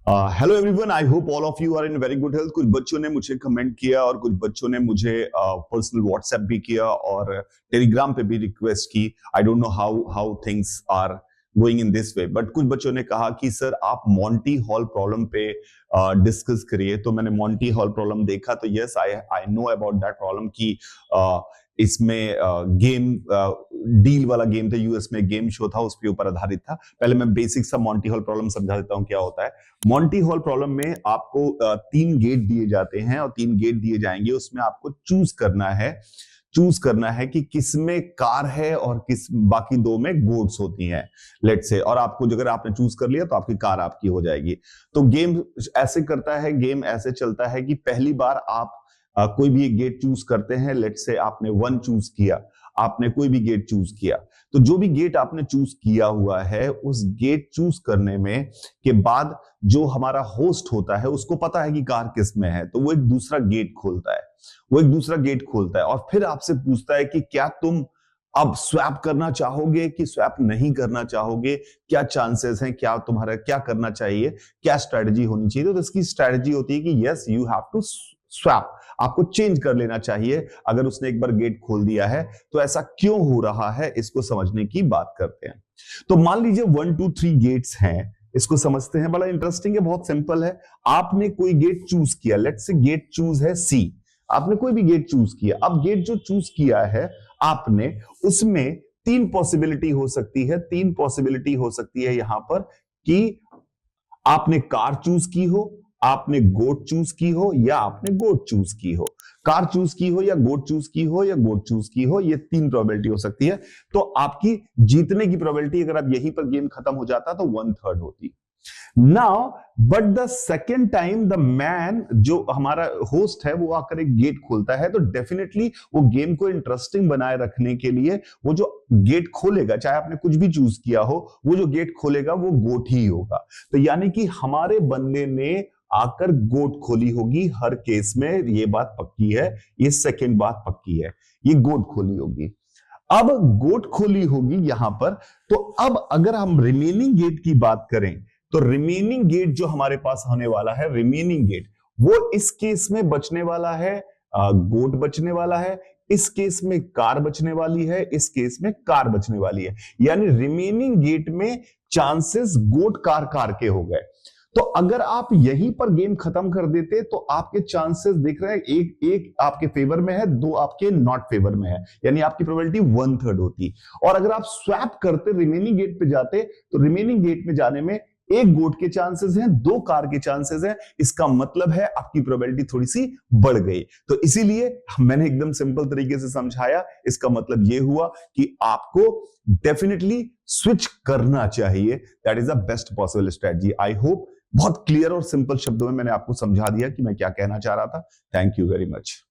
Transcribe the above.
Hello everyone, I hope all of you are in very good health. कुछ बच्चों ने मुझे कमेंट किया और कुछ बच्चों ने मुझे पर्सनल व्हाट्सएप भी किया और टेलीग्राम पे भी रिक्वेस्ट की। I don't know how things are going in this way, but कुछ बच्चों ने कहा कि सर आप मॉन्टी हॉल प्रॉब्लम पे डिस्कस करिए। तो मैंने मॉन्टी हॉल प्रॉब्लम देखा, तो yes I know about that problem की इसमें गेम डील वाला गेम था, यूएस में गेम शो था, उसके ऊपर आधारित था। पहले मैं बेसिक सा मॉन्टी हॉल प्रॉब्लम समझा देता हूं क्या होता है। मॉन्टी हॉल प्रॉब्लम में आपको 3 गेट दिए जाते हैं और 3 गेट दिए जाएंगे, उसमें आपको चूज करना है कि किसमें कार है और किस बाकी 2 में गोड्स होती हैं, लेट से। और आपको अगर आपने चूज कर लिया तो आपकी कार आपकी हो जाएगी। तो गेम ऐसे करता है, गेम ऐसे चलता है कि पहली बार आप कोई भी एक गेट चूज करते हैं। लेट से आपने 1 चूज किया, आपने कोई भी गेट चूज किया, तो जो भी गेट आपने चूज किया हुआ है उस गेट चूज करने में के बाद जो हमारा होस्ट होता है उसको पता है कि कार किस में है, तो वो एक दूसरा गेट खोलता है और फिर आपसे पूछता है कि क्या तुम अब स्वैप करना चाहोगे कि स्वैप नहीं करना चाहोगे, क्या चांसेस हैं, क्या तुम्हारा क्या करना चाहिए, क्या स्ट्रेटजी होनी चाहिए। तो इसकी स्ट्रेटजी होती है कि yes you have to swap, आपको चेंज कर लेना चाहिए अगर उसने एक बार गेट खोल दिया है। तो ऐसा क्यों हो रहा है, इसको समझने की बात करते हैं। तो मान लीजिए 1 2 3 गेट्स हैं, इसको समझते हैं। बड़ा इंटरेस्टिंग है, बहुत सिंपल है। आपने कोई गेट चूज किया, लेट्स से गेट चूज है सी। आपने कोई भी गेट चूज किया, अब गेट जो चूज किया है आपने, उसमें 3 पॉसिबिलिटी हो सकती है। 3 पॉसिबिलिटी हो सकती है यहां पर कि आपने कार चूज की हो, आपने गोट चूज की हो, या आपने गोट चूज की हो। कार चूज की हो या गोट चूज की हो या गोट चूज की हो, ये 3 प्रोबेबिलिटी हो सकती है। तो आपकी जीतने की प्रोबेबिलिटी, अगर आप यहीं पर गेम खत्म हो जाता तो 1/3 होती। Now but the second time the man, जो हमारा होस्ट है, वो आकर एक गेट खोलता है, तो डेफिनेटली वो गेम को इंटरेस्टिंग बनाए रखने के लिए वो जो गेट खोलेगा, चाहे आपने कुछ भी चूज किया हो, वो जो गेट खोलेगा वो गोट ही होगा। तो यानी कि हमारे बंदे ने आकर गोट खोली होगी हर केस में, ये बात पक्की है। ये सेकेंड बात पक्की है, ये गोट खोली होगी। अब गोट खोली होगी यहां पर। तो अब अगर हम रिमेनिंग गेट की बात करें, तो रिमेनिंग गेट जो हमारे पास होने वाला है, रिमेनिंग गेट वो इस केस में बचने वाला है, गोट बचने वाला है, इस केस में कार बचने वाली है, इस केस में कार बचने वाली है। यानी रिमेनिंग गेट में चांसेस गोट कार कार के हो गए। तो अगर आप यहीं पर गेम खत्म कर देते तो आपके चांसेस दिख रहे हैं, एक आपके फेवर में है, 2 आपके नॉट फेवर में है, यानी आपकी प्रोबेबिलिटी 1/3 होती। और अगर आप स्वैप करते, रिमेनिंग गेट पे जाते, तो रिमेनिंग गेट में जाने में 1 गोट के चांसेस हैं, 2 कार के चांसेस हैं। इसका मतलब है आपकी प्रोबेबिलिटी थोड़ी सी बढ़ गई। तो इसीलिए मैंने एकदम सिंपल तरीके से समझाया। इसका मतलब यह हुआ कि आपको डेफिनेटली स्विच करना चाहिए। That is the best possible strategy. I hope बहुत क्लियर और सिंपल शब्दों में मैंने आपको समझा दिया कि मैं क्या कहना चाह रहा था। Thank you very much.